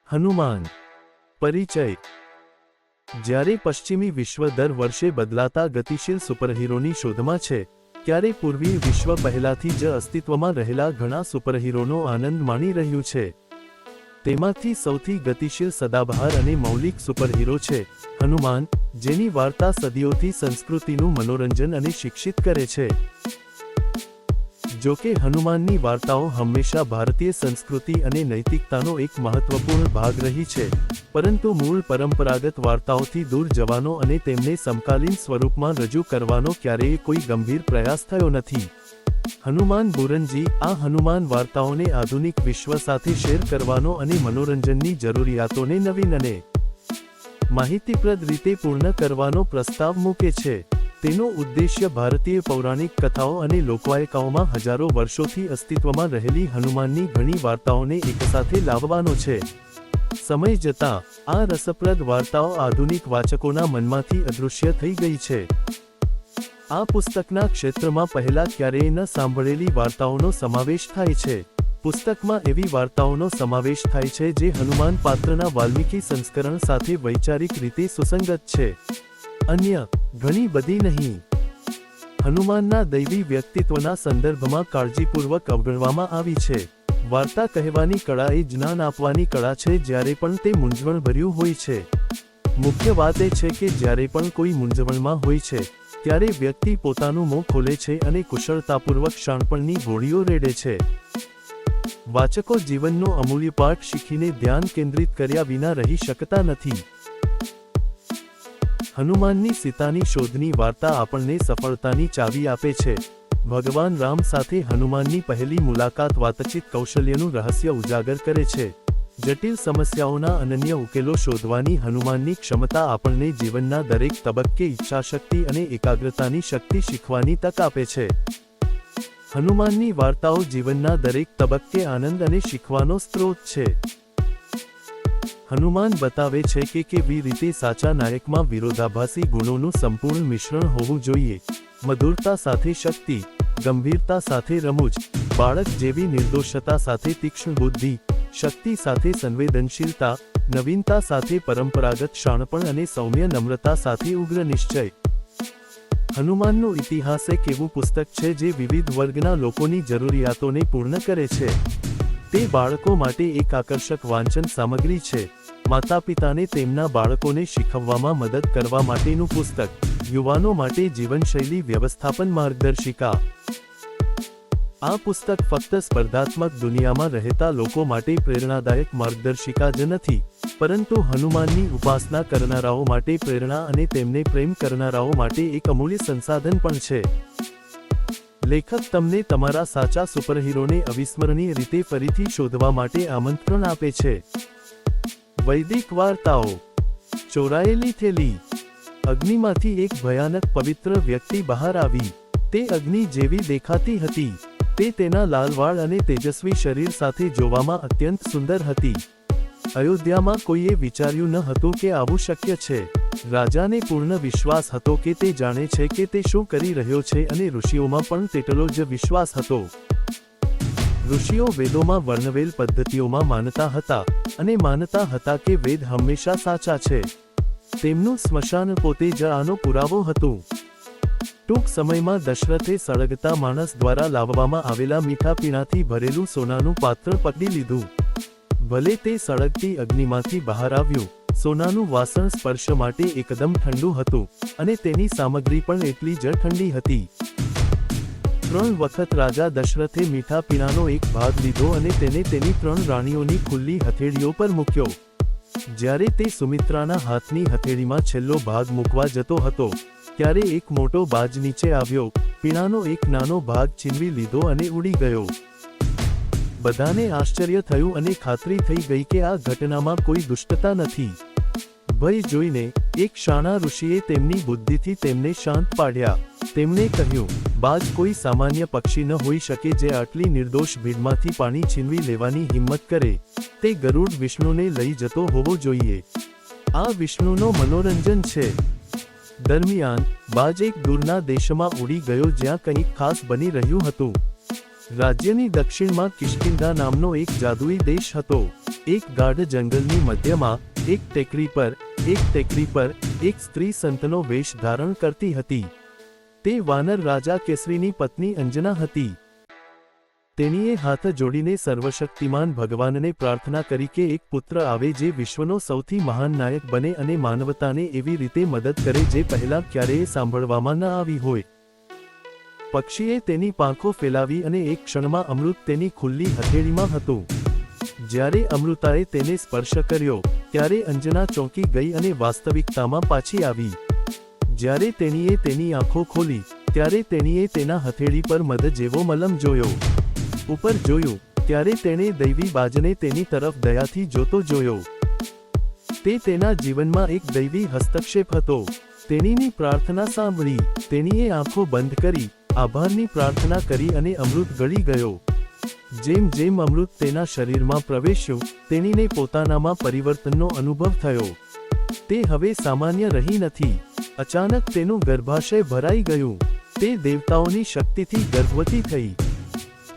હનુમાન પરિચય। જ્યારે પશ્ચિમી વિશ્વ દર વર્ષે બદલાતા ગતિશીલ સુપરહીરોની શોધમાં છે, ત્યારે પૂર્વીય વિશ્વ પહેલાથી જ અસ્તિત્વમાં રહેલા ઘણા સુપરહીરોનો આનંદ માણી રહ્યું છે। તેમાંથી સૌથી ગતિશીલ સદાબહાર અને મૌલિક સુપરહીરો છે હનુમાન, જેની વાર્તા સદીઓથી સંસ્કૃતિનું મનોરંજન અને શિક્ષિત કરે છે। જો કે હનુમાનની વાર્તાઓ હંમેશા ભારતીય સંસ્કૃતિ અને નૈતિકતાનો એક મહત્વપૂર્ણ ભાગ રહી છે, પરંતુ મૂળ પરંપરાગત વાર્તાઓથી દૂર જવાનો અને તેમને સમકાલીન સ્વરૂપમાં રજૂ કરવાનો ક્યારેય કોઈ ગંભીર પ્રયાસ થયો નથી। હનુમાન બુરનજી આ હનુમાન વાર્તાઓને આધુનિક વિશ્વ સાથે શેર કરવાનો અને મનોરંજનની જરૂરિયાતોને નવીન અને માહિતીપ્રદ રીતે પૂર્ણ કરવાનો પ્રસ્તાવ મૂકે છે। તેનો ઉદ્દેશ્ય ભારતીય પૌરાણિક કથાઓ અને લોકવાયકાઓમાં હજારો વર્ષોથી અસ્તિત્વમાં રહેલી હનુમાનની ઘણી વાર્તાઓને એકસાથે લાવવાનો છે। સમય જતાં આ રસપ્રદ વાર્તાઓ આધુનિક વાચકોના મનમાંથી અદૃશ્ય થઈ ગઈ છે। આ પુસ્તકના ક્ષેત્રમાં પહેલા ક્યારેય ન સાંભળેલી વાર્તાઓનો સમાવેશ થાય છે। પુસ્તકમાં એવી વાર્તાઓનો સમાવેશ થાય છે જે હનુમાન પાત્રના વાલ્મીકી સંસ્કરણ સાથે વૈચારિક રીતે સુસંગત છે, અન્ય ઘણી બધી નહીં। હનુમાનના દૈવી વ્યક્તિત્વના સંદર્ભમાં કાળજીપૂર્વક અવગણવામાં આવી છે। વાર્તા કહેવાની કળા એ જ્ઞાન આપવાની કળા છે જ્યારે પણ તે મૂંઝવણભર્યું હોય છે। મુખ્ય વાત એ છે કે જ્યારે પણ કોઈ મૂંઝવણમાં હોય છે, ત્યારે વ્યક્તિ પોતાનું મોં ખોલે છે અને કુશળતાપૂર્વક શાણપણની ગોળીઓ રેડે છે। વાચકો જીવનનો અમૂલ્ય પાઠ શીખીને ધ્યાન કેન્દ્રિત કર્યા વિના રહી શકતા નથી। હનુમાનની સીતાની શોધની વાર્તા આપણને સફળતાની ચાવી આપે છે। ભગવાન રામ સાથે હનુમાનની પહેલી મુલાકાત વાતચીત કૌશલ્યનું રહસ્ય ઉજાગર કરે છે। જટિલ સમસ્યાઓના અનન્ય ઉકેલો શોધવાની હનુમાનની ક્ષમતા આપણને જીવનના દરેક તબક્કે ઈચ્છાશક્તિ અને એકાગ્રતાની શક્તિ શીખવાની તક આપે છે। હનુમાનની વાર્તાઓ જીવનના દરેક તબક્કે આનંદ અને શીખવાનો સ્ત્રોત છે। હનુમાન બતાવે છે કે કેવી રીતે સાચા નાયકમાં વિરોધાભાસી ગુણોનું સંપૂર્ણ મિશ્રણ હોવું જોઈએ। મધુરતા સાથે શક્તિ, ગંભીરતા સાથે રમૂજ, બાળક જેવી નિર્દોષતા સાથે તીક્ષ્ણ બુદ્ધિ, શક્તિ સાથે સંવેદનશીલતા, નવીનતા સાથે પરંપરાગત શાણપણ અને સૌમ્ય નમ્રતા સાથે ઉગ્ર નિશ્ચય। હનુમાનનો ઇતિહાસ એક એવું પુસ્તક છે જે વિવિધ વર્ગના લોકોની જરૂરિયાતોને પૂર્ણ કરે છે। તે બાળકો માટે એક આકર્ષક વાંચન સામગ્રી છે, માતાપિતાને તેમના બાળકોને શીખવવામાં મદદ કરવા માટેનું પુસ્તક, યુવાનો માટે જીવનશૈલી વ્યવસ્થાપન માર્ગદર્શિકા। આ પુસ્તક ફક્ત સ્પર્ધાત્મક દુનિયામાં રહેતા લોકો માટે પ્રેરણાદાયક માર્ગદર્શિકા જ નથી, પરંતુ હનુમાનની ઉપાસના કરનારાઓ માટે પ્રેરણા અને તેમને પ્રેમ કરનારાઓ માટે એક અમૂલ્ય સંસાધન પણ છે। લેખક તમને તમારા સાચા સુપરહીરોને અવિસ્મરણીય રીતે ફરીથી શોધવા માટે આમંત્રણ આપે છે। વૈદિક વાર્તાઓ। ચોરાયેલી થેલી। અગ્નિમાંથી એક ભયાનક પવિત્ર વ્યક્તિ બહાર આવી। તે અગ્નિ જેવી દેખાતી હતી। તે તેના લાલ વાળ અને તેજસ્વી શરીર સાથે જોવામાં અત્યંત સુંદર હતી। અયોધ્યામાં કોઈએ વિચાર્યું ન હતું કે આવું શક્ય છે। રાજાને પૂર્ણ વિશ્વાસ હતો કે તે જાણે છે કે તે શું કરી રહ્યો છે અને ઋષિઓમાં પણ તેટલો જ વિશ્વાસ હતો। ઋષિઓ વેદોમાં વર્ણવેલ પદ્ધતિઓમાં માનતા હતા અને માનતા હતા કે વેદ હંમેશા સાચા છે। તેમનું સ્મશાન પોતે જ આનો પુરાવો હતું। ટૂંક સમયમાં દશરથે સળગતા માણસ દ્વારા લાવવામાં આવેલા મીઠા પીણાથી ભરેલું સોનાનું પાત્ર પકડી લીધું। ભલે તે સળગતી અગ્નિમાંથી બહાર આવ્યું, સોનાનું વાસણ સ્પર્શ માટે એકદમ ઠંડુ હતું અને તેની સામગ્રી પણ એટલી જ ઠંડી હતી। 3 વખત રાજા દશરથે મીઠા પીણાનો એક ભાગ લીધો અને તેને તેની 3 રાણીઓની ખુલ્લી હથેળીઓ પર મૂક્યો। જ્યારે તે સુમિત્રાના હાથની હથેળીમાં છેલ્લો ભાગ મૂકવા જતો હતો, ત્યારે એક મોટો બાજ નીચે આવ્યો, પીણાનો એક નાનો ભાગ છીનવી લીધો અને ઉડી ગયો। બધાને આશ્ચર્ય થયું અને ખાતરી થઈ ગઈ કે આ ઘટનામાં કોઈ દુષ્ટતા નથી। ભય જોઈને એક શાણા ઋષિએ તેમની બુદ્ધિથી તેમને શાંત પાડ્યા। તેમણે કહ્યું, બાજ કોઈ સામાન્ય પક્ષી ન હોઈ શકે જે આટલી નિર્દોષ ભીડમાંથી પાણી છીનવી લેવાની હિંમત કરે। તે ગરુડ વિષ્ણુને લઈ જતો હોવો જોઈએ। આ વિષ્ણુનો મનોરંજન છે। દરમિયાન બાજ એક દૂરના દેશમાં ઉડી ગયો જ્યાં કંઈક ખાસ બની રહ્યું હતું। રાજ્યની દક્ષિણમાં કિષ્કિંધા નામનો એક જાદુઈ દેશ હતો। એક ગાઢ જંગલની મધ્યમાં એક ટેકરી પર એક સ્ત્રી સંતનો વેશ ધારણ કરતી હતી. તે વાનર રાજા કેસરીની પત્ની અંજના હતી. તેણીએ હાથ જોડીને સર્વશક્તિમાન ભગવાનને પ્રાર્થના કરી કે એક પુત્ર આવે જે વિશ્વનો સૌથી મહાન નાયક બને અને માનવતાને એવી રીતે મદદ કરે જે પહેલા ક્યારેય સાંભળવામાં ન આવી હોય. પક્ષીએ તેની પાંખો ફેલાવી અને એક ક્ષણમાં અમૃત તેની ખુલ્લી હથેળીમાં હતું. જ્યારે અમૃતાએ તેને સ્પર્શ કર્યો ત્યારે અંજના ચોંકી ગઈ અને વાસ્તવિકતામાં પાછી આવી. જ્યારે તેણીએ તેની આંખો ખોલી ત્યારે તેણીએ તેના હથેળી પર મધ જેવો મલમ જોયો. ઉપર જોયું ત્યારે તેણે દૈવી બાજને તેની તરફ દયાથી જોતો જોયો. તે તેના જીવનમાં એક દૈવી હસ્તક્ષેપ હતો. તેણીની પ્રાર્થના સાંભળી તેણીએ આંખો બંધ કરી આભારની પ્રાર્થના કરી અને અમૃત ગળી ગયો. જેમ જેમ અમૃત તેના શરીરમાં પ્રવેશ્યું તેણીને પોતાનામાં પરિવર્તનનો અનુભવ થયો. તે હવે સામાન્ય રહી નથી. અચાનક તેનું ગર્ભાશય ભરાઈ ગયું. તે દેવતાઓની શક્તિથી ગર્ભવતી થઈ.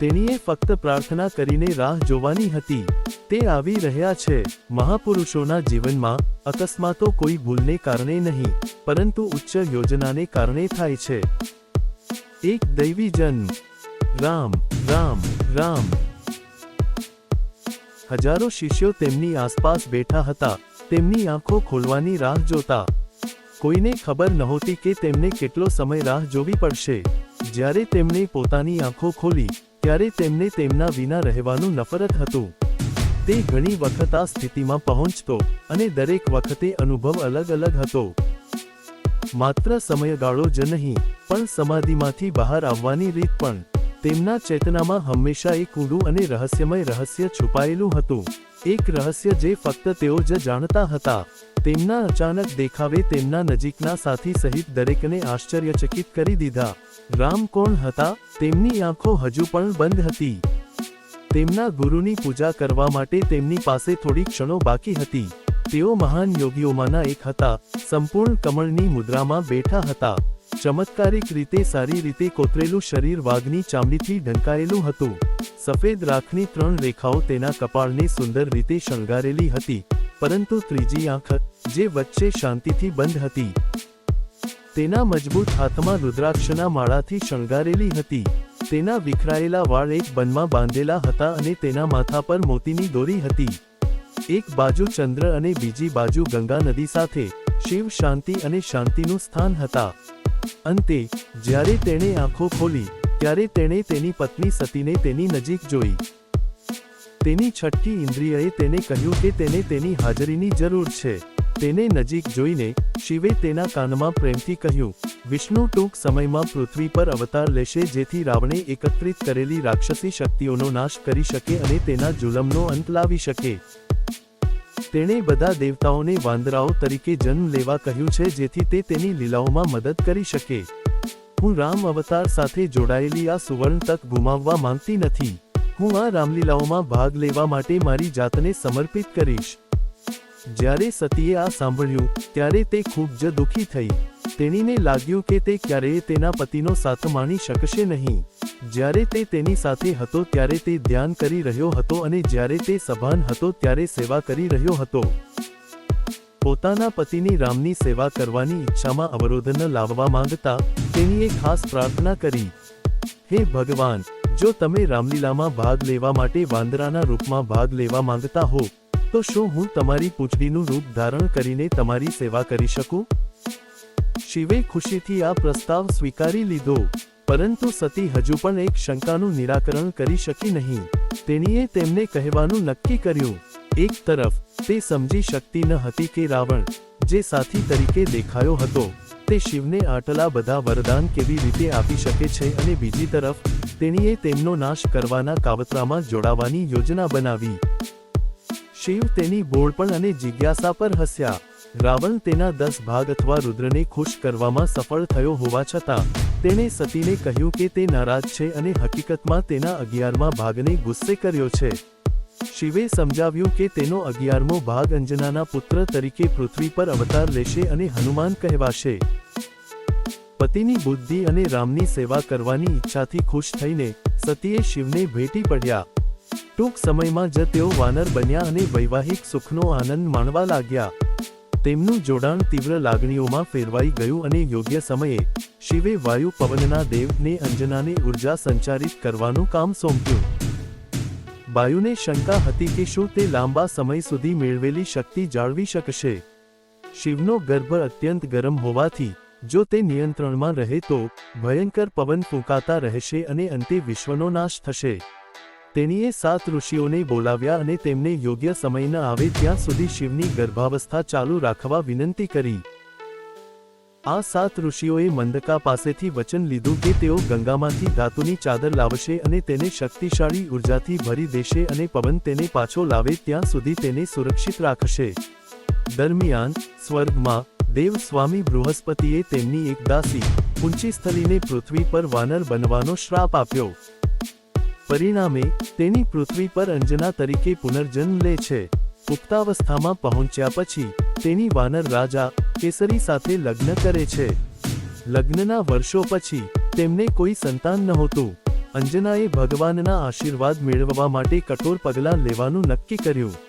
તેણીએ ફક્ત પ્રાર્થના કરીને રાહ જોવાની હતી. તે આવી રહ્યા છે. મહાપુરુષોના જીવનમાં અકસ્માતો કોઈ ભૂલને કારણે નહીં પરંતુ ઉચ્ચ યોજનાને કારણે થાય છે. એક દૈવી જન્મ. રામ રામ રામ. હજારો શિષ્યો તેમની આસપાસ બેઠા હતા, તેમની આંખો ખોલવાની રાહ જોતા. કોઈને ખબર નહોતી કે તેમને કેટલો સમય રાહ જોવી પડશે. જ્યારે તેમણે પોતાની આંખો ખોલી ત્યારે તેમને તેમના વિના રહેવાનું નફરત હતું. તે ઘણી વખત આ સ્થિતિમાં પહોંચતો અને દરેક વખતે અનુભવ અલગ અલગ હતો. માત્ર સમયગાળો જ નહીં પણ સમાધિમાંથી બહાર આવવાની રીત પણ. તેમના ચેતનામાં હંમેશા એક ઊંડું અને રહસ્યમય રહસ્ય છુપાયેલું હતું. એક રહસ્ય જે ફક્ત તેઓ જ જાણતા હતા. તેમના અચાનક દેખાવે તેમના નજીકના સાથી સહિત દરેકને આશ્ચર્યચકિત કરી દીધા. રામ કોણ હતા? તેમની આંખો હજુ પણ બંધ હતી. તેમના ગુરુની પૂજા કરવા માટે તેમની પાસે થોડી ક્ષણો બાકી હતી. તેઓ મહાન યોગીઓમાંના એક હતા. સંપૂર્ણ કમળની મુદ્રામાં બેઠા હતા. ચમત્કારિક રીતે સારી રીતે કોતરેલું શરીર વાઘની ચામડીથી ઢંકાયેલું હતું. સફેદ રાખની 3 રેખાઓ તેના કપાળને સુંદર રીતે શણગારેલી હતી, પરંતુ ત્રીજી આંખ જે વચ્ચે શાંતિથી બંધ હતી તેના મજબૂત હાથમાં રુદ્રાક્ષના માળાથી શણગારેલી હતી. તેના વિખરાયેલા વાળ એક બનમાં બાંધેલા હતા અને તેના માથા પર મોતીની દોરી હતી. એક બાજુ ચંદ્ર અને બીજી બાજુ ગંગા નદી સાથે શિવ શાંતિ અને શાંતિનું સ્થાન હતા. અંતે જ્યારે તેણે આંખો ખોલી ત્યારે તેણે તેની પત્ની સતીને તેની નજીક જોઈ. તેની છઠ્ઠી ઇન્દ્રિયએ તેને કહ્યું કે તેને તેની હાજરીની જરૂર છે. તેને નજીક જોઈને શિવે તેના કાનમાં પ્રેમથી કહ્યું, વિષ્ણુ ટૂંક સમયમાં પૃથ્વી પર અવતાર લેશે જેથી રાવણે એકત્રિત કરેલી રાક્ષસી શક્તિઓનો નાશ કરી શકે અને તેના જુલમનો અંત લાવી શકે. તેણે બધા દેવતાઓને વાંદરાઓ તરીકે જન્મ લેવા કહ્યું છે જેથી તે તેની લીલાઓમાં મદદ કરી શકે. હું રામ અવતાર સાથે જોડાયેલી આ સુવર્ણ તક ગુમાવવા માંગતી નથી. હું આ રામલીલાઓમાં ભાગ લેવા માટે મારી જાતને સમર્પિત કરીશ. જ્યારે સતીએ આ સાંભળ્યું ત્યારે તે ખૂબ જ દુઃખી થઈ. તેણીને લાગ્યું કે તે ક્યારેય તેના પતિનો સાથ માણી શકશે નહીં. જ્યારે તે તેની સાથે હતો ત્યારે તે ધ્યાન કરી રહ્યો હતો અને જ્યારે તે સભાન હતો ત્યારે સેવા કરી રહ્યો હતો. પોતાના પતિની રામની સેવા કરવાની ઈચ્છામાં અવરોધ ન લાવવા માંગતા તેણીએ ખાસ પ્રાર્થના કરી, હે ભગવાન, જો તમે રામલીલામાં ભાગ લેવા માટે વાંદરાના રૂપમાં ભાગ લેવા માંગતા હો તો શું હું તમારી પૂંછડીનું રૂપ ધારણ કરીને તમારી સેવા કરી શકું? શિવે ખુશીથી આ પ્રસ્તાવ સ્વીકારી લીધો. પરંતુ સતી હજુ પણ એક શંકાનું નિરાકરણ કરી શકી નહીં. તેણીએ તેમને કહેવાનું નક્કી કર્યું. એક તરફ તે સમજી શકતી ન હતી કે રાવણ, જે સાથી તરીકે દેખાયો હતો, તે શિવને આટલા બધા વરદાન કેવી રીતે આપી શકે છે, અને બીજી તરફ તેણીએ તેમનો નાશ કરવાના કાવતરામાં જોડાવાની યોજના બનાવી. શિવ તેની બોળપણ અને જિજ્ઞાસા પર હસ્યા. રાવણ તેના 10 ભાગ અથવા રુદ્રને ખુશ કરવામાં સફળ થયો હોવા છતાં તેણે સતીને કહ્યું કે તે નારાજ છે અને હકીકતમાં તેના 11મા ભાગને ગુસ્સે કર્યો છે. શિવે સમજાવ્યું કે તેનો 11મો ભાગ અંજનાના પુત્ર તરીકે પૃથ્વી પર અવતાર લેશે અને હનુમાન કહેવાશે. પતિની બુદ્ધિ અને રામની સેવા કરવાની ઈચ્છાથી ખુશ થઈને સતીએ શિવને ભેટી પડ્યા. ટૂંક સમયમાં જ તેઓ વાનર બન્યા અને વૈવાહિક સુખનો આનંદ માણવા લાગ્યા. તેમનું જોડાણ તીવ્ર લાગણીઓમાં ફેરવાઈ ગયું અને યોગ્ય સમયે શિવે વાયુ પવનના દેવને અંજનાને ઉર્જા સંચારિત કરવાનું કામ સોંપ્યું. વાયુને શંકા હતી કે શું તે લાંબા સમય સુધી મેળવેલી શક્તિ જાળવી શકશે. શિવનો ગર્ભ અત્યંત ગરમ હોવાથી જો તે નિયંત્રણમાં રહે તો ભયંકર પવન ફૂંકાતા રહેશે અને અંતે વિશ્વનો નાશ થશે. તેણીએ 7 ઋષિઓને બોલાવ્યા અને તેમને યોગ્ય સમય ન આવે ત્યાં સુધી શિવની ગર્ભાવસ્થા ચાલુ રાખવા વિનંતી કરી. આ 7 ઋષિઓએ મંદકા પાસેથી વચન લીધું કે તેઓ ગંગામાંથી ધાતુની ચાદર લાવશે અને તેને શક્તિશાળી ઉર્જાથી ભરી દેશે અને પવન તેને પાછો લાવે ત્યાં સુધી તેને સુરક્ષિત રાખશે. દરમિયાન સ્વર્ગમાં દેવ સ્વામી બૃહસ્પતિએ તેમની એક દાસી પુંચીસ્થલીને પૃથ્વી પર વાનર બનવાનો શ્રાપ આપ્યો. પરિણામે તેની પૃથ્વી પર અંજના તરીકે પુનર્જન્મ લે છે. પુખ્તાવસ્થામાં પહોંચ્યા પછી તેની વાનર રાજા કેસરી સાથે લગ્ન કરે છે. લગ્નના વર્ષો પછી તેમને કોઈ સંતાન નહોતું. અંજનાએ ભગવાનના આશીર્વાદ મેળવવા માટે કઠોર પગલાં લેવાનું નક્કી કર્યું.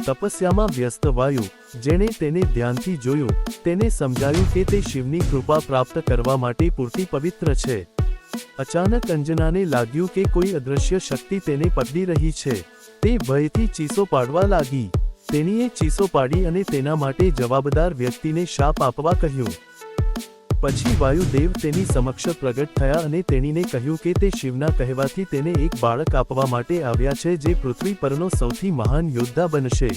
તપસ્યામાં વ્યસ્ત વાયુ, જેણે તેને ધ્યાનથી જોયું, તેને સમજાયું કે તે શિવની કૃપા પ્રાપ્ત કરવા માટે પૂરતી પવિત્ર છે. અચાનક અંજનાને લાગ્યું કે કોઈ અદૃશ્ય શક્તિ તેને પકડી રહી છે. તે ભયથી ચીસો પાડવા લાગી. તેણીએ ચીસો પાડી અને તેના માટે જવાબદાર વ્યક્તિને શાપ આપવા કહ્યું. પછી વાયુદેવ તેની સમક્ષ પ્રગટ થયા અને તેણીને કહ્યું કે તે શિવના કહેવાથી તેને એક બાળક આપવા માટે આવ્યા છે જે પૃથ્વી પરનો સૌથી મહાન યોદ્ધા બનશે.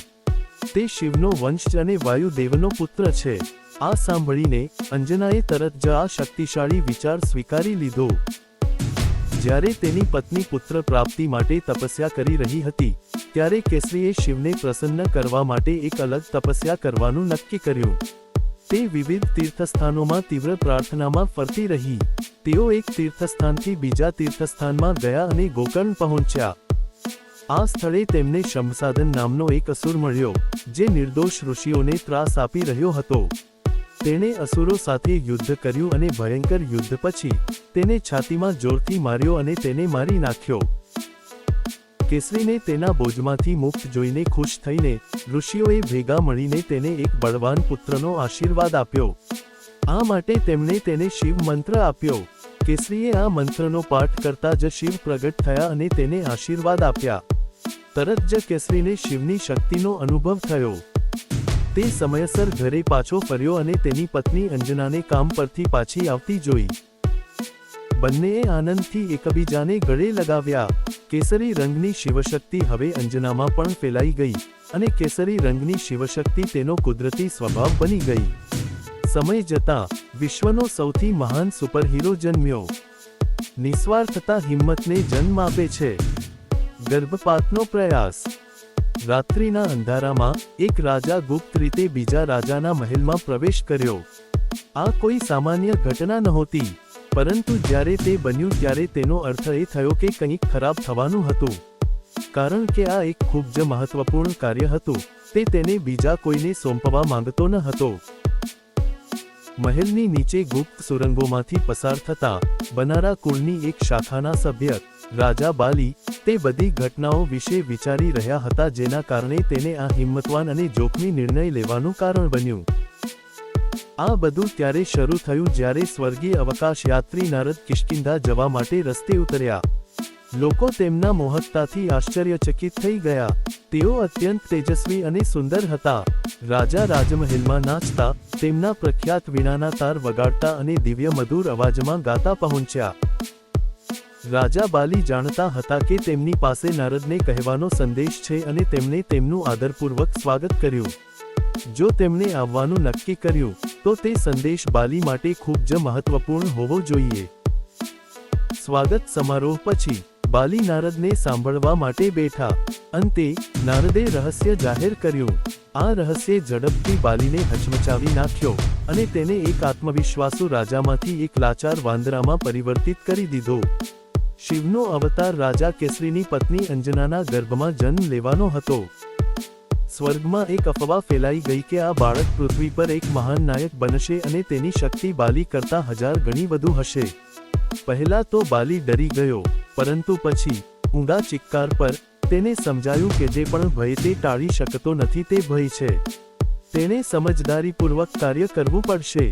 તે શિવનો વંશ અને વાયુદેવનો પુત્ર છે. આ સાંભળીને અંજનાએ તરત જ આ શક્તિશાળી વિચાર સ્વીકારી લીધો. જ્યારે તેની પત્ની પુત્ર પ્રાપ્તિ માટે તપસ્યા કરી રહી હતી ત્યારે કેસરીએ શિવને પ્રસન્ન કરવા માટે એક અલગ તપસ્યા કરવાનું નક્કી કર્યું. તે વિવિધ તીર્થસ્થાનોમાં તીવ્ર પ્રાર્થનામાં ફરતી રહી. તેઓ એક તીર્થસ્થાનથી બીજા તીર્થસ્થાનમાં ગયા અને ગોકર્ણ પહોંચ્યા. આ સ્થળે તેમને શંભસાધન નામનો એક અસુર મળ્યો, જે નિર્દોષ ઋષિઓને ત્રાસ આપી રહ્યો હતો. તેણે અસુરો સાથે યુદ્ધ કર્યું અને ભયંકર યુદ્ધ પછી તેને છાતીમાં જોરથી માર્યો અને તેને મારી નાખ્યો. કેસરીને તેના બોજમાંથી મુક્ત જોઈને ખુશ થઈને ઋષિઓએ ભેગા મળીને તેને એક બળવાન પુત્રનો આશીર્વાદ આપ્યો. આ માટે તેમણે તેને શિવ મંત્ર આપ્યો. કેસરીએ આ મંત્રનો પાઠ કરતા જ શિવ પ્રગટ થયા અને તેને આશીર્વાદ આપ્યા. તરત જ કેસરીને શિવની શક્તિનો અનુભવ થયો. તે સમયસર ઘરે પાછો ફર્યો અને તેની પત્ની અંજનાને કામ પરથી પાછી આવતી જોઈ. બંનેએ આનંદથી એકબીજાને ગળે લગાવ્યા. કેસરી રંગની શિવશક્તિ હવે અંજનામાં પણ ફેલાઈ ગઈ અને કેસરી રંગની શિવશક્તિ તેનો કુદરતી સ્વભાવ બની ગઈ. સમય જતાં વિશ્વનો સૌથી મહાન સુપરહીરો જન્મ્યો. નિસ્વાર્થતા હિંમતને જન્મ આપે છે. ગર્ભપાતનો પ્રયાસ. રાત્રિના અંધારામાં એક રાજા ગુપ્ત રીતે બીજા રાજાના મહેલમાં પ્રવેશ કર્યો. આ કોઈ સામાન્ય ઘટના નહોતી, પરંતુ જ્યારે તે બન્યું ત્યારે તેનો અર્થ એ થયો કે કંઈક ખરાબ થવાનું હતું. કારણ કે આ એક ખૂબ જ મહત્વપૂર્ણ કાર્ય હતું. તે તેને બીજા કોઈને સોંપવા માંગતો ન હતો. મહેલની નીચે ગુપ્ત સુરંગોમાંથી પસાર થતા બનારા કુળની એક શાખાના સભ્ય રાજા બાલી તે બધી ઘટનાઓ વિશે વિચારી રહ્યા હતા, જેના કારણે તેને આ હિંમતવાન અને જોખમી નિર્ણય લેવાનું કારણ બન્યું. આ બધું ત્યારે શરૂ થયું જ્યારે સ્વર્ગીય અવકાશયાત્રી નારદ કિષ્કિંધા જવા માટે રસ્તે ઉતર્યા. લોકો તેમના મોહકતાથી આશ્ચર્યચકિત થઈ ગયા. તેઓ અત્યંત તેજસ્વી અને સુંદર હતા. રાજા રાજમહેલમાં નાચતા, તેમના પ્રખ્યાત વીણાના તાર વગાડતા અને દિવ્ય મધુર અવાજમાં ગાતા પહોંચ્યા. રાજા બાલી જાણતા હતા કે તેમની પાસે નારદને કહેવાનો સંદેશ છે અને તેમણે તેમનું આદરપૂર્વક સ્વાગત કર્યું. જો તેમણે આવવાનું નક્કી કર્યું તો તે સંદેશ બાલી માટે ખૂબ જ મહત્વપૂર્ણ હોવો જોઈએ. સ્વાગત સમારોહ પછી બાલી નારદને સાંભળવા માટે બેઠા. અંતે નારદે રહસ્ય જાહેર કર્યું. આ રહસ્યે ઝડપથી બાલીને હચમચાવી નાખ્યો અને તેને એક આત્મવિશ્વાસુ રાજામાંથી એક લાચાર વાંદરામાં પરિવર્તિત કરી દીધો. શિવનો અવતાર રાજા કેસરીની પત્ની અંજનાના ગર્ભમાં જન્મ લેવાનો હતો. સ્વર્ગમાં એક અફવા ફેલાઈ ગઈ કે આ બાળક પૃથ્વી પર એક મહાન નાયક બનશે અને તેની શક્તિ બાલી કરતા 1000 ગણી વધુ હશે. પહેલા તો બાલી ડરી ગયો, પરંતુ પછી ઊંડા ચિત્કાર પર તેને સમજાયું કે જે પણ ભય તે ટાળી શકતો નથી તે ભય છે. તેને સમજદારીપૂર્વક કાર્ય કરવું પડશે.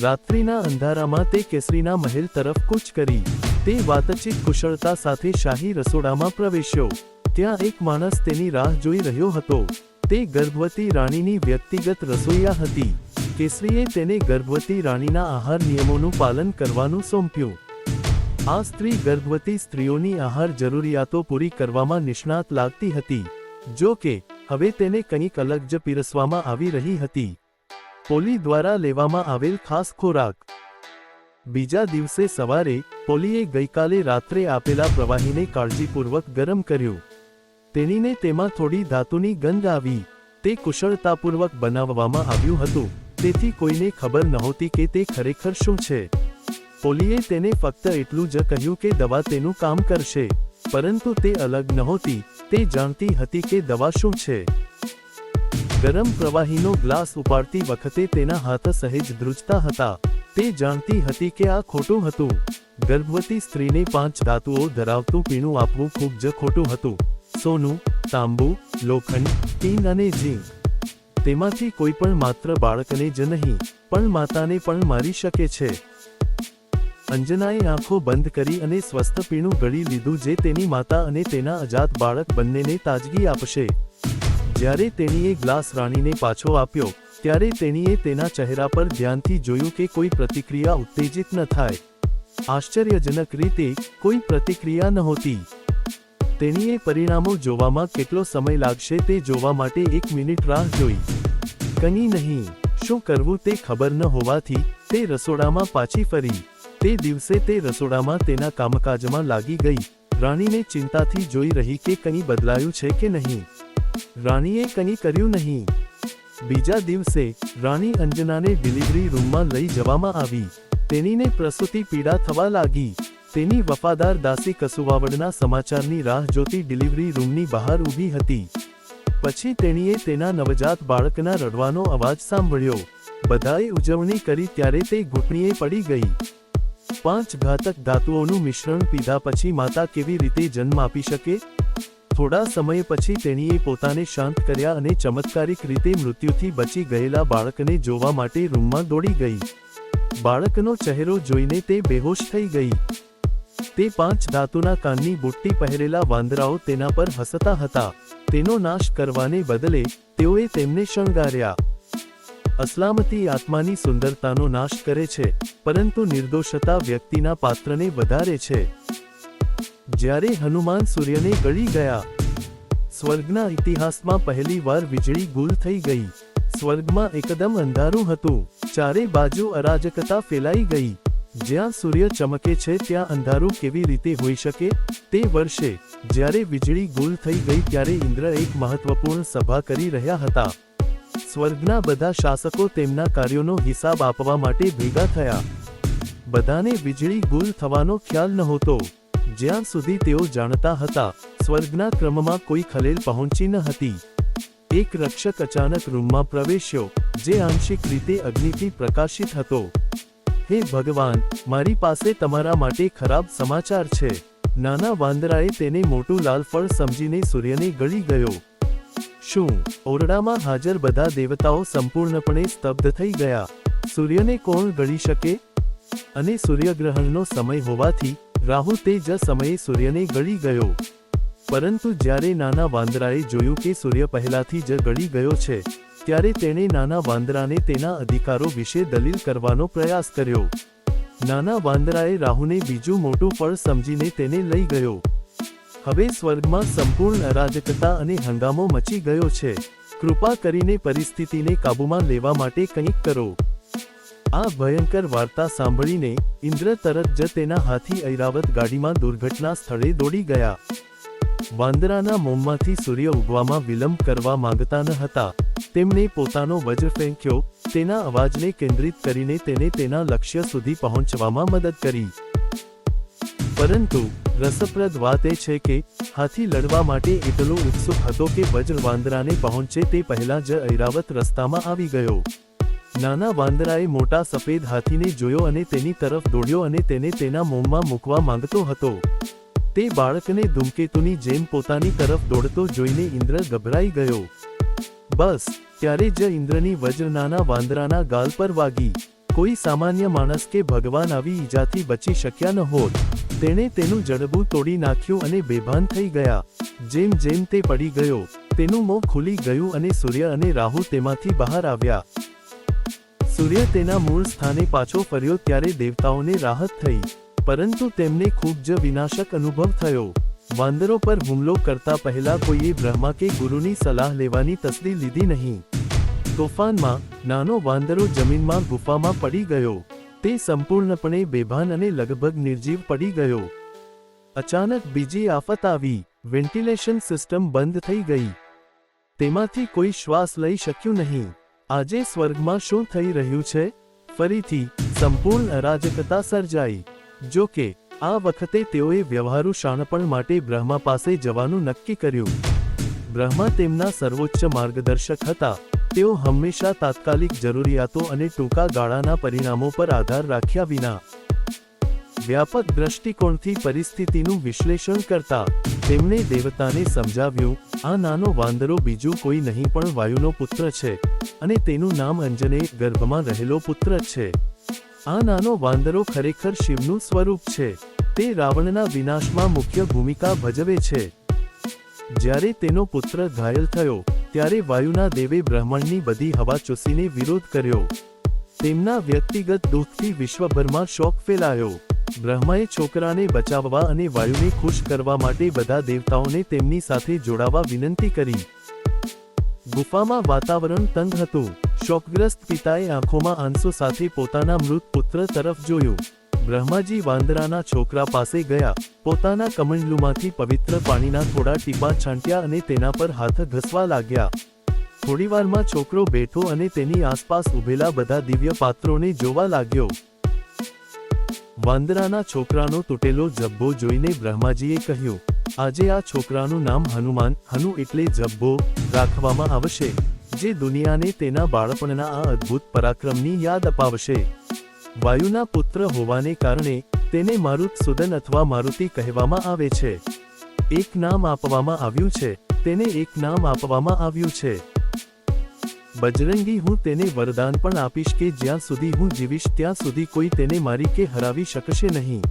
રાત્રિના અંધારામાં તે કેસરીના મહેલ તરફ કૂચ કરી. તે વાતચીત કુશળતા સાથે શાહી રસોડામાં પ્રવેશ્યો. ત્યાં એક માણસ તેની રાહ જોઈ રહ્યો હતો. તે ગર્ભવતી રાણીની વ્યક્તિગત રસોઈયા હતી. કેસરીએ તેને ગર્ભવતી રાણીના આહાર નિયમોનું પાલન કરવાનું સોંપ્યું. આ સ્ત્રી ગર્ભવતી સ્ત્રીઓની આહાર જરૂરિયાતો પૂરી કરવામાં નિષ્ણાત લાગતી હતી. જો કે હવે તેને કંઈક અલગ જ પીરસવામાં આવી રહી હતી. પોલી દ્વારા લેવામાં આવેલ ખાસ ખોરાક. બીજા દિવસે સવારે પોલીએ ગઈકાલે રાત્રે આપેલા પ્રવાહીને કાળજીપૂર્વક ગરમ કર્યું. તેણીને તેમાં થોડી ધાતુની ગંધ આવી. તે કુશળતાપૂર્વક બનાવવામાં આવ્યું હતું, તેથી કોઈને ખબર નહોતી કે તે ખરેખર શું છે. પોલીએ તેને ફક્ત એટલું જ કહ્યું કે દવા તેનું કામ કરશે, પરંતુ તે અલગ નહોતી. તે જાણતી હતી કે દવા શું છે. ગરમ પ્રવાહીનો ગ્લાસ ઉપાડતી વખતે તેના હાથ સહેજ ધ્રુજતા હતા. તે જાણતી હતી કે આ ખોટું હતું. ગર્ભવતી સ્ત્રીને 5 ધાતુઓ ધરાવતું પીણું આપવું ખૂબ જ ખોટું હતું. સોનું, તાંબુ, લોખંડ, ટીન અને ઝીંક. તેમાંથી કોઈ પણ માત્ર બાળકને જ નહીં, પણ માતાને પણ મારી શકે છે. અંજનાએ આંખો બંધ કરી અને સ્વસ્થ પીણું ગળી લીધું જે તેની માતા અને તેના અજાત બાળક બંનેને તાજગી આપશે. જ્યારે તેણીએ ગ્લાસ રાણીને પાછો આપ્યો, ત્યારે તેણીએ તેના ચહેરા પર ધ્યાનથી જોયું કે કોઈ પ્રતિક્રિયા ઉત્તેજિત ન થાય. આશ્ચર્યજનક રીતે કોઈ પ્રતિક્રિયા નહોતી. તેણીએ પરિણામો જોવામાં કેટલો સમય લાગશે તે જોવા માટે 1 મિનિટ રાહ જોઈ. કંઈ નહીં. શું કરવું તે ખબર ન હોવાથી તે રસોડામાં પાછી ફરી. તે દિવસે તે રસોડામાં તેના કામકાજમાં લાગી ગઈ. રાણીને ચિંતાથી જોઈ રહી કે કંઈ બદલાયું છે કે નહીં. રાણીએ કંઈ કર્યું નહીં. બીજા દિવસે રાણી અંજનાને ડિલિવરી રૂમમાં લઈ જવામાં આવી. તેણીને પ્રસૂતિ પીડા થવા લાગી. તેની વફાદાર દાસી કસુવાવડના સમાચારની રાહ જોતી ડિલિવરી રૂમની બહાર ઊભી હતી. પછી તેણીએ તેના નવજાત બાળકના રડવાનો અવાજ સાંભળ્યો. બધાએ ઉજવણી કરી ત્યારે તે ઘૂંટણીએ પડી ગઈ. 5 ઘાતક ધાતુઓનું મિશ્રણ પીધા પછી માતા કેવી રીતે જન્મ આપી શકે? થોડા સમય પછી તેણીએ પોતાને શાંત કર્યા અને ચમત્કારિક રીતે મૃત્યુથી બચી ગયેલા બાળકને જોવા માટે રૂમમાં દોડી ગઈ. બાળકનો ચહેરો જોઈને તે બેહોશ થઈ ગઈ. તે 5 ધાતુના કાનની બુટ્ટી પહેરેલા વાંદરાઓ તેના પર હસતા હતા. તેનો નાશ કરવાને બદલે તેઓએ તેમને શણગાર્યા. અસલામતી આત્માની સુંદરતાનો નાશ કરે છે, પરંતુ નિર્દોષતા વ્યક્તિના પાત્રને વધારે છે. જ્યારે હનુમાન સૂર્યને ગળી ગયા. સ્વર્ગના ઇતિહાસમાં પહેલી વાર વીજળી ગુલ થઈ ગઈ. સ્વર્ગમાં એકદમ અંધારું હતું. ચારે બાજુ અરાજકતા ફેલાઈ ગઈ. જ્યાં સૂર્ય ચમકે છે ત્યાં અંધારું કેવી રીતે હોઈ શકે? તે વર્ષે જ્યારે વીજળી ગુલ થઈ ગઈ ત્યારે ઇન્દ્ર એક મહત્વપૂર્ણ સભા કરી રહ્યા હતા. સ્વર્ગના બધા શાસકો તેમના કાર્યોનો હિસાબ આપવા માટે ભેગા થયા. બધાને વીજળી ગુલ થવાનો ખ્યાલ નહોતો. જ્યાં સુધી તેઓ જાણતા હતા, સ્વર્ગના ક્રમમાં કોઈ ખલેલ પહોંચી ન હતી. એક રક્ષક અચાનક રૂમમાં પ્રવેશ્યો, જે આંશિક રીતે અગ્નિથી પ્રકાશિત હતો. હે ભગવાન, મારી પાસે તમારા માટે ખરાબ સમાચાર છે. નાના વાંદરાએ તેને મોટું લાલ ફળ સમજીને સૂર્યને ગળી ગયો. શું? ઓરડામાં હાજર બધા દેવતાઓ સંપૂર્ણપણે સ્તબ્ધ થઈ ગયા. સૂર્યને કોણ ગળી શકે? અને સૂર્યગ્રહણનો સમય હોવાથી રાહુ તે જ સમયે સૂર્યને ગળી ગયો. પરંતુ જ્યારે નાના વાંદરાએ જોયું કે સૂર્ય પહેલાથી જ ગળી ગયો છે, ત્યારે તેણે નાના વાંદરાને તેના અધિકારો વિશે દલીલ કરવાનો પ્રયાસ કર્યો. નાના વાંદરાએ રાહુને બીજું મોટું ફળ સમજીને તેને લઈ ગયો. હવે સ્વર્ગમાં સંપૂર્ણ અરાજકતા અને હંગામો મચી ગયો છે. કૃપા કરીને પરિસ્થિતિને કાબૂમાં લેવા માટે કંઈક કરો. આ ભયંકર વાર્તા સાંભળીને ઇન્દ્ર તરત જ તેના હાથી ઐરાવત ગાડીમાં દુર્ઘટના સ્થળે દોડી ગયા. વાંદરાના મોંમાંથી સૂર્ય ઉગવામાં વિલંબ કરવા માંગતા ન હતા. તેમણે પોતાનો વજ્ર ફેંક્યો. તેના અવાજને કેન્દ્રિત કરીને તેને તેના લક્ષ્ય સુધી પહોંચવામાં મદદ કરી. પરંતુ રસપ્રદ વાત એ છે કે હાથી લડવા માટે એટલો ઉત્સુક હતો કે વજ્ર વાંદરાને પહોંચે તે પહેલા જ ઐરાવત રસ્તામાં આવી ગયો. નાના વાંદરાએ મોટા સફેદ હાથીને જોયો અને તેની તરફ દોડ્યો અને તેને તેના મોંમાં મૂકવા માંગતો હતો. તે બાળકને ધૂમકેતુની જેમ પોતાની તરફ દોડતો જોઈને ઇન્દ્ર ગભરાઈ ગયો. બસ ત્યારે જ ઇન્દ્રની વજ્ર નાના વાંદરાના ગાલ પર વાગી. કોઈ સામાન્ય માણસ કે ભગવાન આવી ઈજાથી બચી શક્યા ન હોત. તેણે તેનું જડબું તોડી નાખ્યું અને બેભાન થઈ ગયા. જેમ જેમ તે પડી ગયો, તેનું મોં ખુલી ગયું અને સૂર્ય અને રાહુ તેમાંથી બહાર આવ્યા. સૂર્ય તેના મૂળ સ્થાને પાછો ફર્યો ત્યારે દેવતાઓને રાહત થઈ, પરંતુ તેમને ખૂબ જ વિનાશક અનુભવ થયો. વાંદરો પર હુમલો કરતા પહેલા કોઈએ બ્રહ્મા કે ગુરુની સલાહ લેવાની તસ્દી લીધી નહીં. તોફાનમાં નાનો વાંદરો જમીનમાં ગુફામાં પડી ગયો. તે સંપૂર્ણપણે બેભાન અને લગભગ નિર્જીવ પડી ગયો. અચાનક બીજી આફત આવી. વેન્ટિલેશન સિસ્ટમ બંધ થઈ ગઈ. તેમાંથી કોઈ શ્વાસ લઈ શક્યું નહીં. આજે સ્વર્ગમાં શું થઈ રહ્યું છે? ફરીથી સંપૂર્ણ અરાજકતા સર્જાઈ. જો કે આ વખતે તેઓએ વ્યવહારુ શાણપણ માટે બ્રહ્મા પાસે જવાનું નક્કી કર્યું. બ્રહ્મા તેમના સર્વોચ્ચ માર્ગદર્શક હતા. તેઓ હંમેશા તાત્કાલિક જરૂરિયાતો અને ટૂંકા ગાળાના પરિણામો પર આધાર રાખ્યા વિના વ્યાપક દ્રષ્ટિકોણથી પરિસ્થિતિનું વિશ્લેષણ કરતા. તેમણે દેવતાને સમજાવ્યું, આ નાનો વાંદરો બીજું કોઈ નહીં પણ વાયુનો પુત્ર છે, અને તેનું નામ અંજનેય ગર્ભમાં રહેલો પુત્ર છે. આ નાનો વાંદરો ખરેખર શિવનું સ્વરૂપ છે. તે રાવણના વિનાશમાં મુખ્ય ભૂમિકા ભજવે છે. જ્યારે તેનો પુત્ર ઘાયલ થયો ત્યારે વાયુના દેવે બ્રહ્માંડની બધી હવા ચૂસીને વિરોધ કર્યો. તેમના વ્યક્તિગત દુઃખથી વિશ્વભરમાં શોક ફેલાયો. બ્રહ્માએ છોકરાને બચાવવા અને વાયુને ખુશ કરવા માટે બધા દેવતાઓને તેમની સાથે જોડાવા વિનંતી કરી. ગુફામાં વાતાવરણ તંગ હતું. શોકગ્રસ્ત પિતાએ આંખોમાં આંસુ સાથે પોતાના મૃત પુત્ર તરફ જોયું. બ્રહ્માજી વાંદરાના છોકરા પાસે ગયા, પોતાના કમંડલુમાંથી પવિત્ર પાણીના થોડા ટીપા છાંટ્યા અને તેના પર હાથ ઘસવા લાગ્યા. થોડીવારમાં છોકરો બેઠો અને તેની આસપાસ ઊભેલા બધા દિવ્ય પાત્રોને જોવા લાગ્યો. વાંદરાના છોકરાનો તૂટેલો જબ્બો જોઈને બ્રહ્માજીએ કહ્યું, આજે આ છોકરાનું નામ હનુમાન, હનુ એટલે જબ્બો, રાખવામાં આવશે, જે દુનિયાને તેના બાળપણના આ અદ્ભુત પરાક્રમની યાદ અપાવશે. વાયુના પુત્ર હોવાને કારણે તેને મારુતસુદન અથવા મારુતિ કહેવામાં આવે છે. એક નામ આપવામાં આવ્યું છે. તેને એક નામ આપવામાં આવ્યું છે બજરંગી. હું તેને વરદાન પણ આપીશ કે જ્યાં સુધી હું જીવીશ ત્યાં સુધી કોઈ તેને મારી કે હરાવી શકશે નહીં.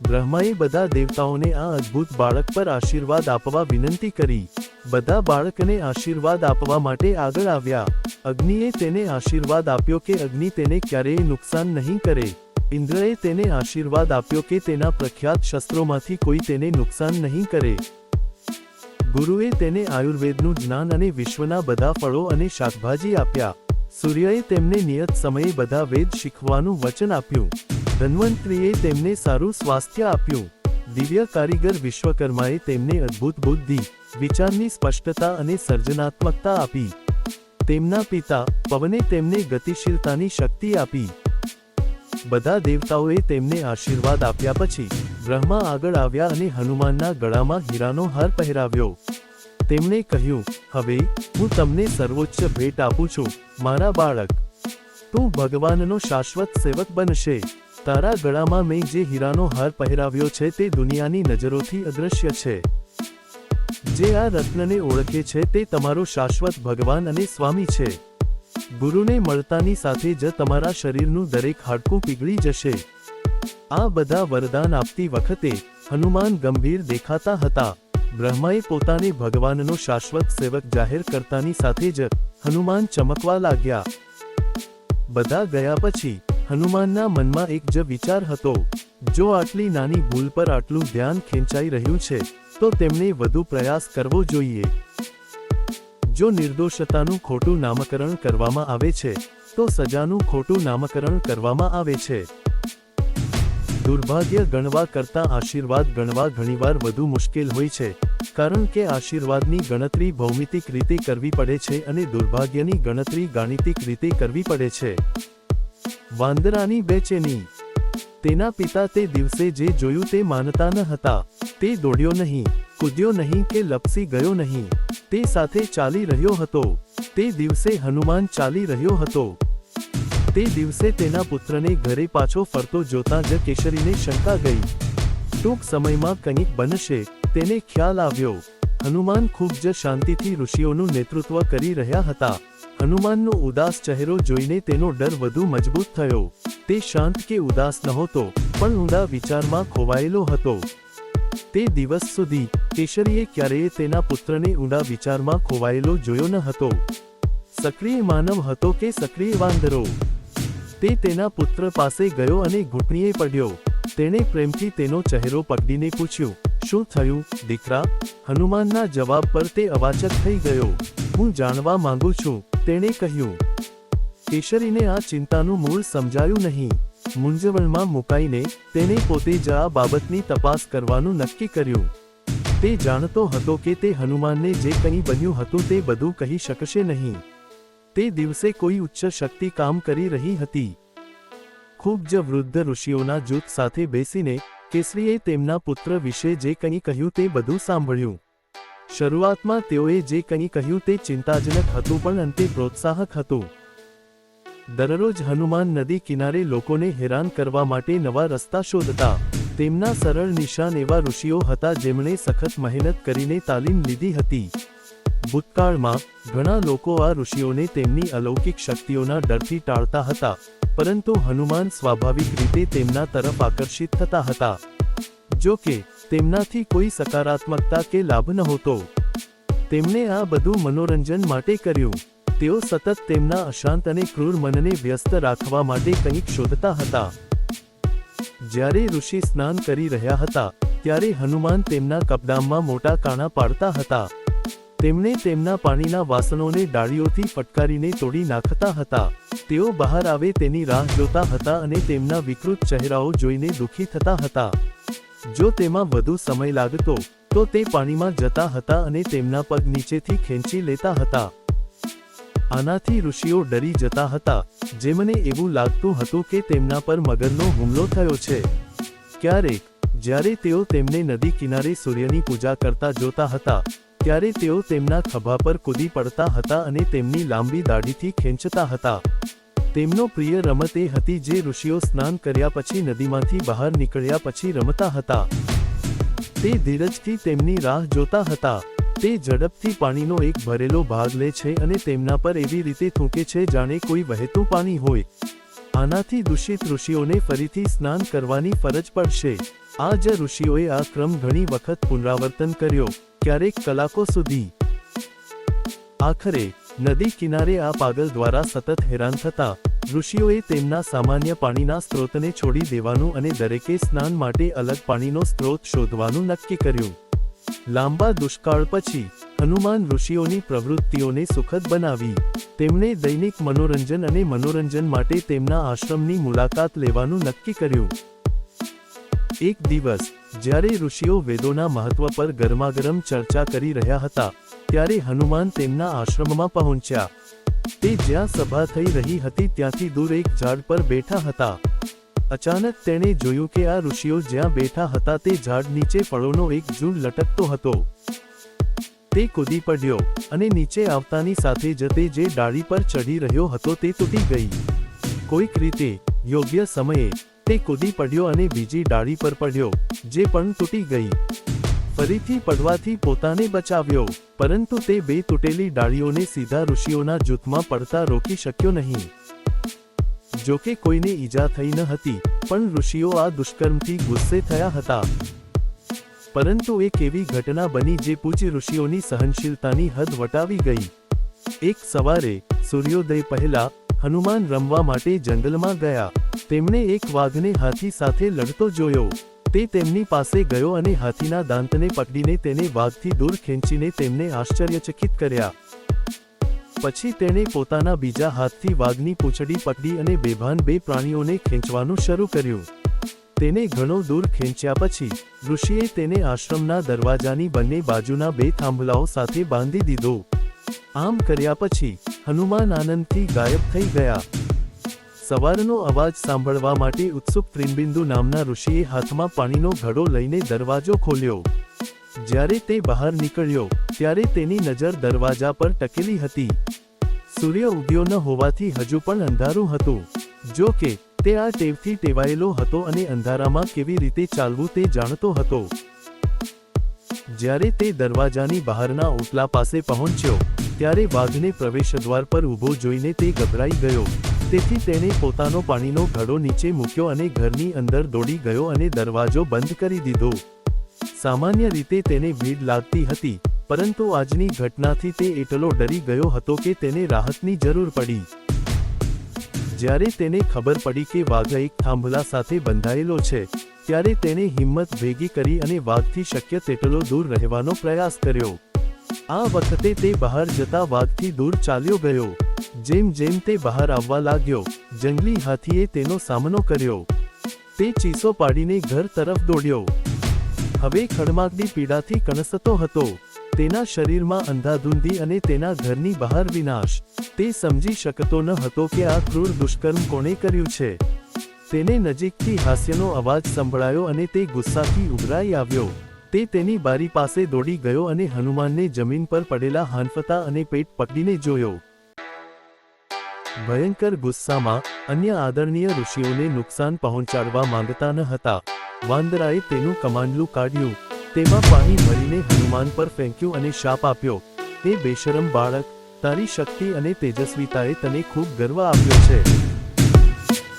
બ્રહ્માએ બધા દેવતાઓને આ અદ્ભુત બાળક પર આશીર્વાદ આપવા વિનંતી કરી. બધા બાળકને આશીર્વાદ આપવા માટે આગળ આવ્યા. અગ્નિએ તેને આશીર્વાદ આપ્યો કે અગ્નિ તેને ક્યારેય નુકસાન નહીં કરે. ઇન્દ્રએ તેને આશીર્વાદ આપ્યો કે તેના પ્રખ્યાત શસ્ત્રોમાંથી કોઈ તેને નુકસાન નહીં કરે. ગુરુએ તેને આયુર્વેદનું જ્ઞાન અને વિશ્વના બધા ફળો અને શાકભાજી આપ્યા. સૂર્યએ તેમને નિયત સમયે બધા વેદ શીખવાનું વચન આપ્યું. ધન્વંતરીએ તેમને સારું સ્વાસ્થ્ય આપ્યું. દિવ્ય કારીગર વિશ્વકર્માએ તેમને અદ્ભુત બુદ્ધિ, વિચારની સ્પષ્ટતા અને સર્જનાત્મકતા આપી. તેમના પિતા પવને તેમને ગતિશીલતાની શક્તિ આપી. બધા દેવતાઓએ તેમને આશીર્વાદ આપ્યા પછી બ્રહ્મા આગળ આવ્યા અને હનુમાનના ગળામાં હીરાનો હાર પહેરાવ્યો. તેમણે કહ્યું, હવે હું તમને સર્વોચ્ચ ભેટ આપું છું, મારા બાળક. તું ભગવાનનો શાશ્વત સેવક બનશે. તારા ગળામાં મેં જે હીરાનો હાર પહેરાવ્યો છે તે દુનિયાની નજરોથી અદૃશ્ય છે. જે આ રત્નને ઓળખે છે તે તમારો શાશ્વત ભગવાન અને સ્વામી છે. ગુરુને મળતાની સાથે જ તમારા શરીરનું દરેક હાડકું પીગળી જશે. આ બધા વરદાન આપતી વખતે હનુમાન ગંભીર દેખાતા હતા. બ્રહ્માએ પોતાને ભગવાનનો શાશ્વત સેવક જાહેર કરતાની સાથે જ હનુમાન ચમકવા લાગ્યા. બધા ગયા પછી હનુમાનના મનમાં એક જ વિચાર હતો, જો આટલી નાની ભૂલ પર આટલું ધ્યાન ખેંચાઈ રહ્યું છે તો તેમણે વધુ પ્રયાસ કરવો જોઈએ. જો નિર્દોષતાનું ખોટું નામકરણ કરવામાં આવે છે તો સજાનું ખોટું નામકરણ કરવામાં આવે છે. દુર્ભાગ્ય ગણવા કરતાં આશીર્વાદ ગણવા ઘણીવાર વધુ મુશ્કેલ હોય છે, કારણ કે આશીર્વાદની ગણતરી ભૌમિતિક રીતે કરવી પડે છે અને દુર્ભાગ્યની ગણતરી ગાણિતિક રીતે કરવી પડે છે. વાંદરાની બેચેની. તેના પિતા તે દિવસે જે જોયું તે માનતા ન હતા. તે દોડ્યો નહીં, કૂદ્યો નહીં કે લપસી ગયો નહીં. તે સાથે ચાલી રહ્યો હતો. તે દિવસે હનુમાન ચાલી રહ્યો હતો. તે દિવસે તેના પુત્રને ઘરે પાછો ફરતો જોતાં જ કેસરીને શંકા ગઈ. ટૂંક સમયમાં કંઈક બનશે તેને ખ્યાલ આવ્યો. હનુમાન ખૂબ જ શાંતિથી ઋષિઓનું નેતૃત્વ કરી રહ્યા હતા. હનુમાનનો ઉદાસ ચહેરો જોઈને તેનો ડર વધુ મજબૂત થયો. તે શાંત કે ઉદાસ નહોતો, પણ ઊંડા વિચારમાં ખોવાયેલો હતો. તે દિવસ સુધી કેસરીએ ક્યારેય તેના પુત્રને ઊંડા વિચારમાં ખોવાયેલો જોયો ન હતો. સક્રિય માનવ હતો કે સક્રિય વાંદરો? તે તેના પુત્ર પાસે ગયો અને ઘૂંટણીએ પડ્યો. તેણે પ્રેમથી તેનો ચહેરો પકડીને પૂછ્યું, શું થયું દીકરા? હનુમાનના જવાબ પર તે અવાચક થઈ ગયો. હું જાણવા માંગુ છું, તેણે કહ્યું. કેસરીને આ ચિંતાનું મૂળ સમજાયું નહીં. મૂંઝવણમાં મુકાઈને તેણે પોતે જ આ બાબતની તપાસ કરવાનું નક્કી કર્યું. તે જાણતો હતો કે તે હનુમાનને જે કંઈ બન્યું હતું તે બધું કહી શકશે નહીં. તે દિવસે કોઈ ઉચ્ચ શક્તિ કામ કરી રહી હતી. ખૂબ જ વૃદ્ધ ઋષિઓના જૂથ સાથે બેસીને કેસરીએ તેમના પુત્ર વિશે જે કંઈ કહ્યું તે બધું સાંભળ્યું. શરૂઆતમાં તેઓએ જે કંઈ કહ્યું તે ચિંતાજનક હતું, પણ અંતે પ્રોત્સાહક હતું. દરરોજ હનુમાન નદી કિનારે લોકોને હેરાન કરવા માટે નવા રસ્તા શોધતા. તેમના સરળ નિશાન એવા ઋષિઓ હતા જેમણે સખત મહેનત કરીને તાલીમ લીધી હતી. ભૂતકાળમાં ઘણા લોકો આ ઋષિઓને તેમની અલૌકિક શક્તિઓના ડરથી ટાળતા હતા, પરંતુ હનુમાન સ્વાભાવિક રીતે તેમના તરફ આકર્ષિત થતા હતા. જો કે તેમનાથી કોઈ સકારાત્મકતા કે લાભ નહોતો. તેમણે આ બધું મનોરંજન માટે કર્યું. તેઓ સતત તેમના અશાંત અને ક્રૂર મનને વ્યસ્ત રાખવા માટે કંઈક શોધતા હતા. જ્યારે ઋષિ સ્નાન કરી રહ્યા હતા ત્યારે હનુમાન તેમના કપડામાં મોટા કાણા પાડતા હતા. તેમણે તેમના પાણીના વાસણોને ડાળીઓથી ફટકારીને તોડી નાખતા હતા. તેઓ બહાર આવે તેની રાહ જોતા હતા અને તેમના વિકૃત ચહેરાઓ જોઈને દુઃખી થતા હતા. જો તેમાં વધુ સમય લાગતો તો તે પાણીમાં જતા હતા અને તેમના પગ નીચેથી ખેંચી લેતા હતા. આનાથી ઋષિઓ ડરી જતા હતા, જેમને એવું લાગતું હતું કે તેમના પર મગરનો હુમલો થયો છે. ક્યારેક જ્યારે તેઓ તેમને નદી કિનારે સૂર્યની પૂજા કરતા જોતા હતા ત્યારે તેઓ તેમના ખભા પર કૂદી પડતા હતા અને તેમની લાંબી દાઢીથી ખેંચતા હતા. તેમનો પ્રિય રમત એ હતી જે ઋષિઓ સ્નાન કર્યા પછી નદીમાંથી બહાર નીકળ્યા પછી રમતા હતા. તે ધીરજથી તેમની રાહ જોતા હતા. તે ઝડપથી પાણીનો એક ભરેલો ભાગ લે છે અને તેમના પર એવી રીતે થૂંકે છે જાણે કોઈ વહેતું પાણી હોય. આનાથી દૂષિત ઋષિઓને ફરીથી સ્નાન કરવાની ફરજ પડશે. આ જ ઋષિઓએ આ ક્રમ ઘણી વખત પુનરાવર્તન કર્યો, ક્યારેક કલાકો સુધી. આખરે નદી કિનારે આ પાગલ દ્વારા સતત હેરાન થતા ઋષિઓએ તેમના સામાન્ય પાણીના સ્ત્રોતને છોડી દેવાનું અને દરેકે સ્નાન માટે અલગ પાણીનો સ્ત્રોત શોધવાનું નક્કી કર્યું. લાંબા દુષ્કાળ પછી હનુમાન ઋષિઓની પ્રવૃત્તિઓને સુખદ બનાવી. તેમણે દૈનિક મનોરંજન અને મનોરંજન માટે તેમના આશ્રમની મુલાકાત લેવાનું નક્કી કર્યું. એક દિવસ જ્યારે ઋષિઓ વેદોના મહત્વ પર ગરમાગરમ ચર્ચા કરી રહ્યા હતા ત્યારે હનુમાન તેમના આશ્રમમાં પહોંચ્યા. તે જ્યાં સભા થઈ રહી હતી ત્યાંથી દૂર એક ઝાડ પર બેઠા હતા. અચાનક તેણે જોયું કે આ ઋષિઓ જ્યાં બેઠા હતા તે ઝાડ નીચે ફળોનો એક ઝુંડ લટકતો હતો. તે કૂદી પડ્યો અને નીચે આવતાની સાથે જ તે જે ડાળી પર ચઢી રહ્યો હતો તે તૂટી ગઈ. કોઈક રીતે યોગ્ય સમયે તે કૂદી પડ્યો અને બીજી ડાળી પર પડ્યો, જે પણ તૂટી ગઈ. ફરીથી પડવાથી પોતાને બચાવ્યો, પરંતુ તે બે તૂટેલી ડાળીઓને સીધા ઋષિઓના જૂથમાં પડતા રોકી શક્યો નહીં. જોકે કોઈને ઈજા થઈ ન હતી, પણ ઋષિઓ આ દુષ્કર્મથી ગુસ્સે થયા હતા. પરંતુ એક એવી ઘટના બની જે પૂજ્ય ઋષિઓની સહનશીલતાની હદ વટાવી ગઈ. એક સવારે સૂર્યોદય પહેલા હનુમાન રમવા માટે જંગલમાં ગયા. તેમણે એક વાઘને હાથી સાથે લડતો જોયો. તે તેમની પાસે ગયો અને હાથીના દાંતને પકડીને તેને વાઘથી દૂર ખેંચીને તેમને આશ્ચર્યચકિત કર્યા. પછી તેણે પોતાના બીજા હાથથી વાઘની પૂંછડી પકડી અને બેભાન બે પ્રાણીઓને ખેંચવાનું શરૂ કર્યું. તેને ઘણો દૂર ખેંચ્યા પછી ઋષિએ તેને આશ્રમના દરવાજાની બંને બાજુના બે થાંભલાઓ સાથે બાંધી દીધો. આમ કર્યા પછી હનુમાન આનંદથી ગાયબ થઈ ગયા. સવારનો અવાજ સાંભળવા માટે ઉત્સુક ત્રિનબિંદુ નામના ઋષિએ હાથમાં પાણીનો ઘડો લઈને દરવાજો ખોલ્યો. જ્યારે તે બહાર નીકળ્યો ત્યારે તેની નજર દરવાજા પર ટકેલી હતી. સૂર્ય ઉગ્યો ન હોવાથી હજુ પણ અંધારું હતું. જો કે તે આ ટેવથી ટેવાયેલો હતો અને અંધારામાં કેવી રીતે ચાલવું તે જાણતો હતો. જ્યારે તે દરવાજાની બહારના ઓટલા પાસે પહોંચ્યો ત્યારે વાઘને પ્રવેશદ્વાર પર ઊભો જોઈને તે ગભરાઈ ગયો. તેથી તેણે પોતાનો પાણીનો ઘડો નીચે મૂક્યો અને ઘરની અંદર દોડી ગયો અને દરવાજો બંધ કરી દીધો. સામાન્ય રીતે તેને ભીડ લાગતી હતી, પરંતુ આજની ઘટનાથી તે એટલો ડરી ગયો હતો કે તેને રાહતની જરૂર પડી. જ્યારે તેને ખબર પડી કે વાઘ એક થાંભલા સાથે બંધાયેલો છે, ત્યારે તેણે હિંમત ભેગી કરી અને વાઘથી શક્ય તેટલો દૂર રહેવાનો પ્રયાસ કર્યો. આ વખતે તે બહાર જતા વાઘથી દૂર ચાલ્યો ગયો. જેમ જેમ તે બહાર આવવા લાગ્યો, જંગલી હાથીએ તેનો સામનો કર્યો. તે ચીસો પાડીને ઘર તરફ દોડ્યો. હવે ખડમાગની પીડાથી કણસતો હતો. તેના શરીરમાં અંધાધૂંધી અને તેના ઘરની બહાર વિનાશ. તે સમજી શકતો ન હતો કે આ ક્રૂર દુષ્કર્મ કોણે કર્યું છે. તેને નજીકથી હાસ્યનો અવાજ સંભળાયો અને તે ગુસ્સાથી ઉભરાઈ આવ્યો. તે તેની બારી પાસે દોડી ગયો અને હનુમાનને જમીન પર પડેલા હાંફતા અને પેટ પકડીને જોયો. ભયંકર ગુસ્સામાં, અન્ય આદરણીય ઋષિઓને નુકસાન પહોંચાડવા માંગતા ન હતા. વાંદરાએ તેનું કમાંડલું કાઢ્યું, તેમાં પાણી ભરીને હનુમાન પર ફેંક્યું અને શાપ આપ્યો, "હે બેશરમ બાળક, તારી શક્તિ અને તેજસ્વીતાએ તને ખૂબ ગર્વ આપ્યો છે.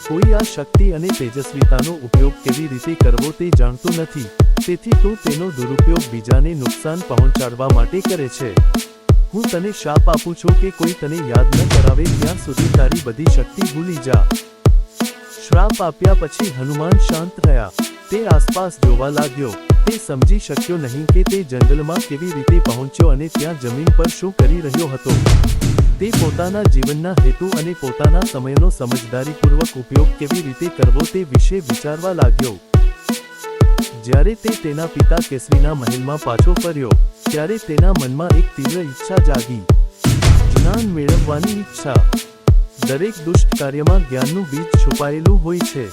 કોઈ આ શક્તિ અને તેજસ્વીતાનો ઉપયોગ કેવી રીતે કરવો તે જાણતું નથી, તેથી તું તેનો દુરુપયોગ બીજાને નુકસાન પહોંચાડવા માટે કરે છે. હું તને શાપ આપું છું કે કોઈ તને યાદ ન કરાવે ત્યાં સુધી તારી બધી શક્તિ ભૂલી જા." શ્રાપ આપ્યા પછી હનુમાન શાંત થયા. તે આસપાસ જોવા લાગ્યો. તે સમજી શક્યો નહીં કે તે જંગલમાં કેવી રીતે પહોંચ્યો અને ત્યાં જમીન પર શું કરી રહ્યો હતો. તે પોતાના જીવનના હેતુ અને પોતાના સમયનો સમજદારીપૂર્વક ઉપયોગ કેવી રીતે કરવો તે વિશે વિચારવા લાગ્યો. જ્યારે તે તેના પિતા કેસરીના મહેલમાં પાછો ફર્યો, ત્યારે તેના મનમાં એક તીવ્ર ઈચ્છા જાગી. જ્ઞાન મેળવવાની ઈચ્છા. દરેક દુષ્ટ કાર્યમાં જ્ઞાનનું બીજ છુપાયેલું હોય છે.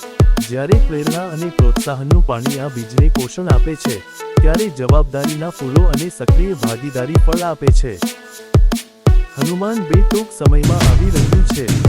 જ્યારે પ્રેરણા અને પ્રોત્સાહનનું પાણી આ બીજને પોષણ આપે છે, ત્યારે જવાબદારીના ફૂલો અને સક્રિય ભાગીદારી ફળ આપે છે. હનુમાન 2 ટૂંક સમયમાં આવી રહ્યું છે.